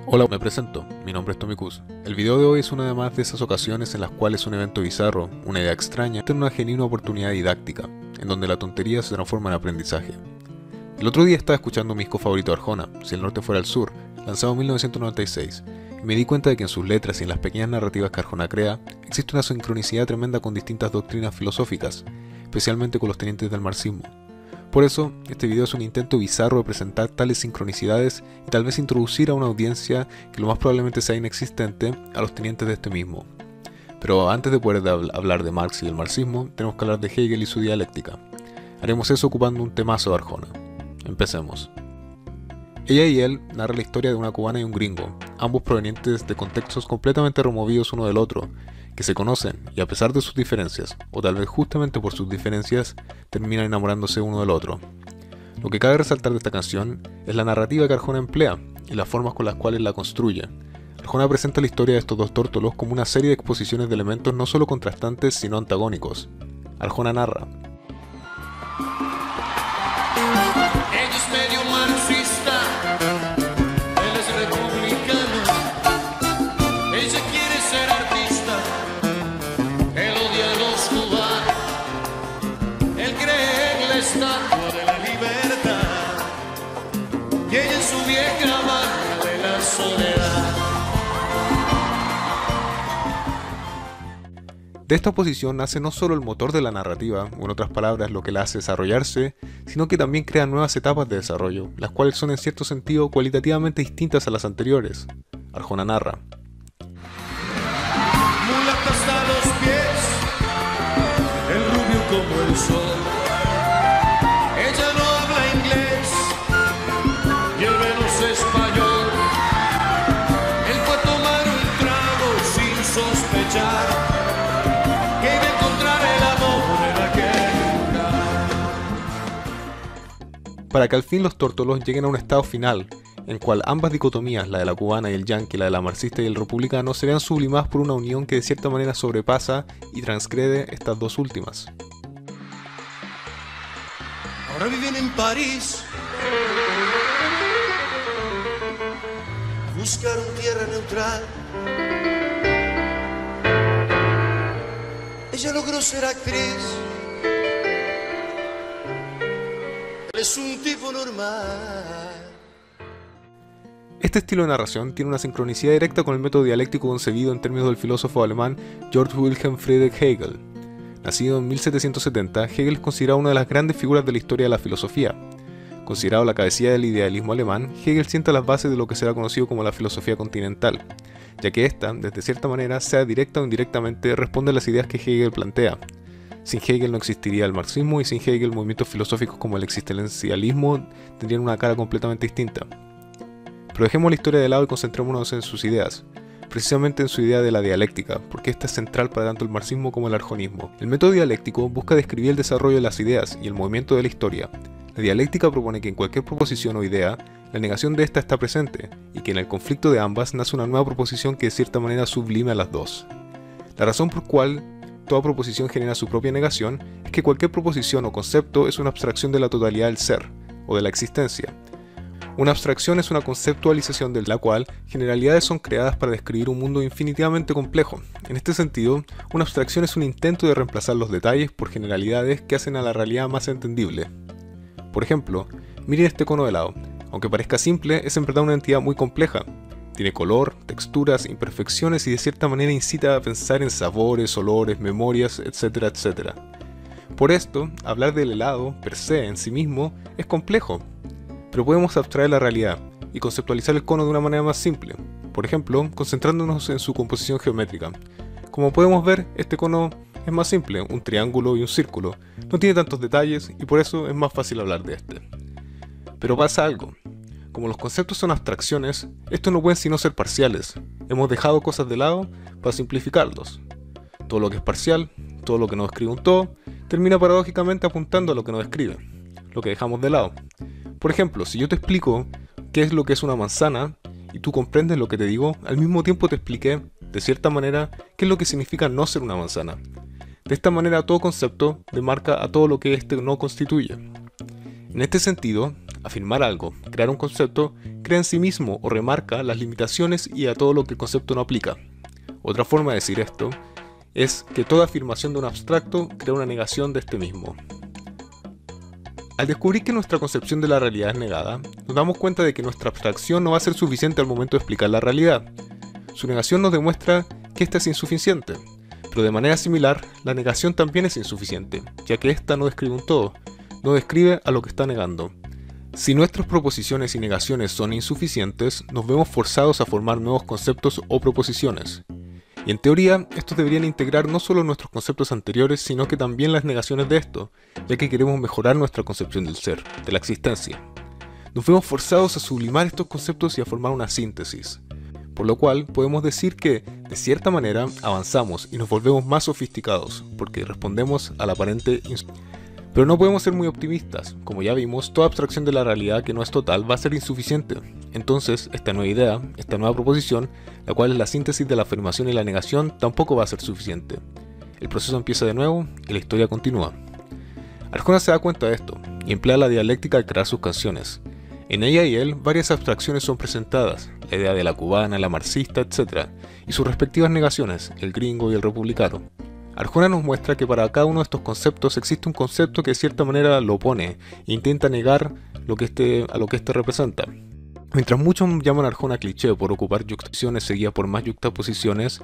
Hola, me presento, mi nombre es Tomicus. El video de hoy es una más de esas ocasiones en las cuales un evento bizarro, una idea extraña, tiene una genuina oportunidad didáctica, en donde la tontería se transforma en aprendizaje. El otro día estaba escuchando mi disco favorito Arjona, Si el norte fuera el sur, lanzado en 1996, y me di cuenta de que en sus letras y en las pequeñas narrativas que Arjona crea, existe una sincronicidad tremenda con distintas doctrinas filosóficas, especialmente con los tenientes del marxismo. Por eso, este video es un intento bizarro de presentar tales sincronicidades y tal vez introducir a una audiencia que lo más probablemente sea inexistente a los tenientes de este mismo. Pero antes de poder hablar de Marx y del marxismo, tenemos que hablar de Hegel y su dialéctica. Haremos eso ocupando un temazo de Arjona. Empecemos. Ella y él narra la historia de una cubana y un gringo, ambos provenientes de contextos completamente removidos uno del otro, que se conocen y a pesar de sus diferencias, o tal vez justamente por sus diferencias, terminan enamorándose uno del otro. Lo que cabe resaltar de esta canción es la narrativa que Arjona emplea y las formas con las cuales la construye. Arjona presenta la historia de estos dos tórtolos como una serie de exposiciones de elementos no solo contrastantes sino antagónicos. Arjona narra: Ella es medio marxista, él es republicano. Ella quiere ser artista, él odia a los cubanos. Él cree en la estatua de la libertad y ella en su vieja barca de la soledad. De esta oposición nace no solo el motor de la narrativa, o en otras palabras lo que la hace desarrollarse, sino que también crea nuevas etapas de desarrollo, las cuales son en cierto sentido cualitativamente distintas a las anteriores. Arjona narra: Mulata hasta los pies, el rubio como el sol. Ella no habla inglés y él menos español. Él fue a tomar un trago sin sospechar que iba a encontrar el amor en aquel lugar. Para que al fin los tórtolos lleguen a un estado final, en cual ambas dicotomías, la de la cubana y el yanqui, la de la marxista y el republicano, se vean sublimadas por una unión que de cierta manera sobrepasa y transgrede estas dos últimas. Ahora viven en París. Buscaron tierra neutral. Ella logró ser actriz. Él es un tipo normal. Este estilo de narración tiene una sincronicidad directa con el método dialéctico concebido en términos del filósofo alemán Georg Wilhelm Friedrich Hegel. Nacido en 1770, Hegel es considerado una de las grandes figuras de la historia de la filosofía. Considerado la cabecilla del idealismo alemán, Hegel sienta las bases de lo que será conocido como la filosofía continental, ya que ésta, desde cierta manera, sea directa o indirectamente, responde a las ideas que Hegel plantea. Sin Hegel no existiría el marxismo y sin Hegel movimientos filosóficos como el existencialismo tendrían una cara completamente distinta. Pero dejemos la historia de lado y concentrémonos en sus ideas, precisamente en su idea de la dialéctica, porque esta es central para tanto el marxismo como el arjonismo. El método dialéctico busca describir el desarrollo de las ideas y el movimiento de la historia. La dialéctica propone que en cualquier proposición o idea, la negación de esta está presente, y que en el conflicto de ambas nace una nueva proposición que de cierta manera sublime a las dos. La razón por cual toda proposición genera su propia negación es que cualquier proposición o concepto es una abstracción de la totalidad del ser, o de la existencia. Una abstracción es una conceptualización de la cual generalidades son creadas para describir un mundo infinitivamente complejo. En este sentido, una abstracción es un intento de reemplazar los detalles por generalidades que hacen a la realidad más entendible. Por ejemplo, miren este cono de helado. Aunque parezca simple, es en verdad una entidad muy compleja. Tiene color, texturas, imperfecciones y de cierta manera incita a pensar en sabores, olores, memorias, etcétera, etcétera. Por esto, hablar del helado, per se, en sí mismo, es complejo. Pero podemos abstraer la realidad y conceptualizar el cono de una manera más simple, por ejemplo, concentrándonos en su composición geométrica. Como podemos ver, este cono es más simple, un triángulo y un círculo, no tiene tantos detalles y por eso es más fácil hablar de este. Pero pasa algo, como los conceptos son abstracciones, estos no pueden sino ser parciales, hemos dejado cosas de lado para simplificarlos. Todo lo que es parcial, todo lo que no describe un todo, termina paradójicamente apuntando a lo que no describe, lo que dejamos de lado. Por ejemplo, si yo te explico qué es lo que es una manzana y tú comprendes lo que te digo, al mismo tiempo te expliqué, de cierta manera, qué es lo que significa no ser una manzana. De esta manera todo concepto demarca a todo lo que éste no constituye. En este sentido, Afirmar algo, crear un concepto, crea en sí mismo o remarca las limitaciones y a todo lo que el concepto no aplica. Otra forma de decir esto es que toda afirmación de un abstracto crea una negación de este mismo. Al descubrir que nuestra concepción de la realidad es negada, nos damos cuenta de que nuestra abstracción no va a ser suficiente al momento de explicar la realidad. Su negación nos demuestra que ésta es insuficiente, pero de manera similar, la negación también es insuficiente, ya que ésta no describe un todo, no describe a lo que está negando. Si nuestras proposiciones y negaciones son insuficientes, nos vemos forzados a formar nuevos conceptos o proposiciones. Y en teoría, estos deberían integrar no solo nuestros conceptos anteriores, sino que también las negaciones de estos, ya que queremos mejorar nuestra concepción del ser, de la existencia. Nos vemos forzados a sublimar estos conceptos y a formar una síntesis. Por lo cual, podemos decir que, de cierta manera, avanzamos y nos volvemos más sofisticados, porque respondemos al aparente Pero no podemos ser muy optimistas. Como ya vimos, toda abstracción de la realidad que no es total va a ser insuficiente. Entonces, esta nueva idea, esta nueva proposición, la cual es la síntesis de la afirmación y la negación, tampoco va a ser suficiente. El proceso empieza de nuevo y la historia continúa. Arjona se da cuenta de esto y emplea la dialéctica al crear sus canciones. En ella y él, varias abstracciones son presentadas, la idea de la cubana, la marxista, etc., y sus respectivas negaciones, el gringo y el republicano. Arjona nos muestra que para cada uno de estos conceptos existe un concepto que de cierta manera lo opone e intenta negar a lo que este representa. Mientras muchos llaman a Arjona cliché por ocupar yuxtaposiciones seguidas por más yuxtaposiciones,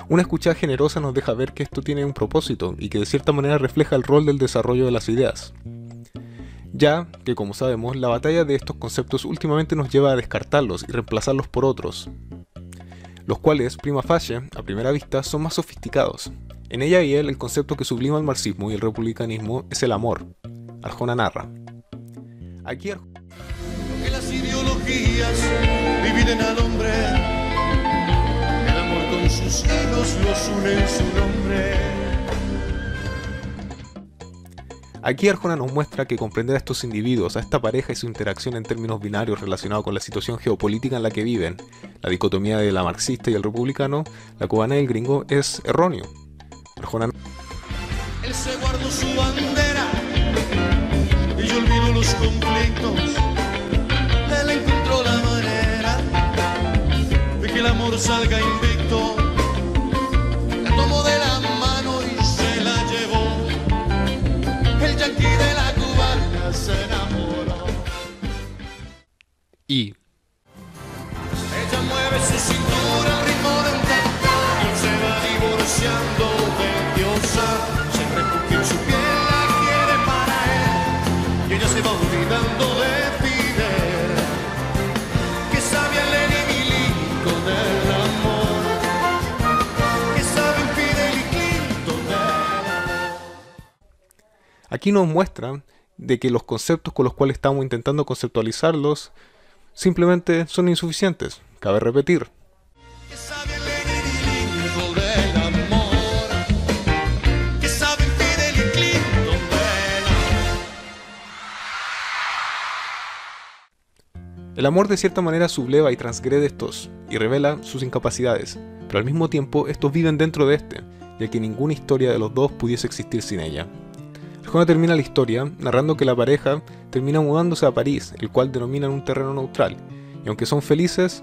una escuchada generosa nos deja ver que esto tiene un propósito y que de cierta manera refleja el rol del desarrollo de las ideas. Ya que, como sabemos, la batalla de estos conceptos últimamente nos lleva a descartarlos y reemplazarlos por otros, los cuales, prima facie, a primera vista, son más sofisticados. En ella y él, el concepto que sublima el marxismo y el republicanismo es el amor. Arjona narra. Aquí que las ideologías dividen al hombre, el amor con sus hilos los une en su nombre. Aquí Arjona nos muestra que comprender a estos individuos, a esta pareja y su interacción en términos binarios relacionados con la situación geopolítica en la que viven, la dicotomía de la marxista y el republicano, la cubana y el gringo, es erróneo. Arjona Él se guardó su bandera y yo olvido los conflictos. Él encontró la manera de que el amor salga invicto. La tomó de la mano y se la llevó. El yanqui de la cubana se enamoró. Y ella mueve su cintura al ritmo de un cantar y se va divorciando de diosa. Se refugia en su piel, la quiere para él y ella se va olvidando de Fidel, que sabía Lenin y Lincoln del amor, que saben Fidel y Clinton del amor. aquí nos muestra de que los conceptos con los cuales estamos intentando conceptualizarlos simplemente son insuficientes. Cabe repetir. Que saben Lenin y Lincoln del amor, que saben Fidel y Clinton del amor. El amor de cierta manera subleva y transgrede estos y revela sus incapacidades, pero al mismo tiempo estos viven dentro de este, ya que ninguna historia de los dos pudiese existir sin ella. Arjona termina la historia narrando que la pareja termina mudándose a París, el cual denominan un terreno neutral, y aunque son felices,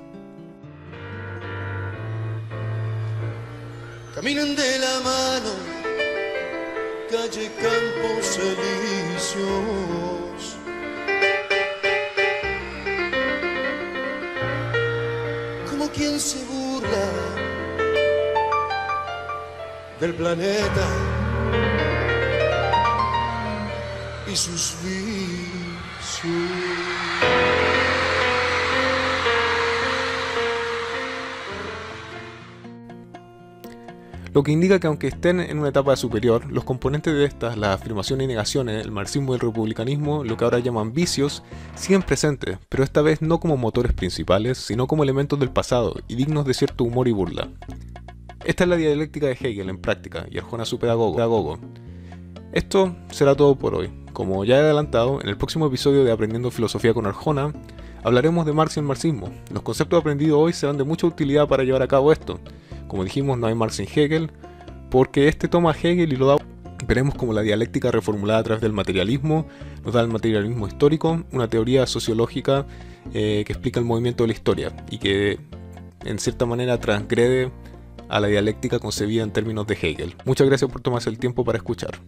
Caminan de la mano, calle Campos Elíseos. Como quien se burla del planeta y sus vicios. lo que indica que aunque estén en una etapa superior, los componentes de estas, las afirmaciones y negaciones, el marxismo y el republicanismo, lo que ahora llaman vicios, siguen presentes, pero esta vez no como motores principales, sino como elementos del pasado y dignos de cierto humor y burla. Esta es la dialéctica de Hegel en práctica, y Arjona su pedagogo. Esto será todo por hoy. Como ya he adelantado, en el próximo episodio de Aprendiendo Filosofía con Arjona, hablaremos de Marx y el marxismo. Los conceptos aprendidos hoy serán de mucha utilidad para llevar a cabo esto. Como dijimos, no hay Marx sin Hegel, porque este toma a Hegel y lo da Veremos cómo la dialéctica reformulada a través del materialismo nos da el materialismo histórico, una teoría sociológica que explica el movimiento de la historia y que en cierta manera transgrede a la dialéctica concebida en términos de Hegel. Muchas gracias por tomarse el tiempo para escuchar.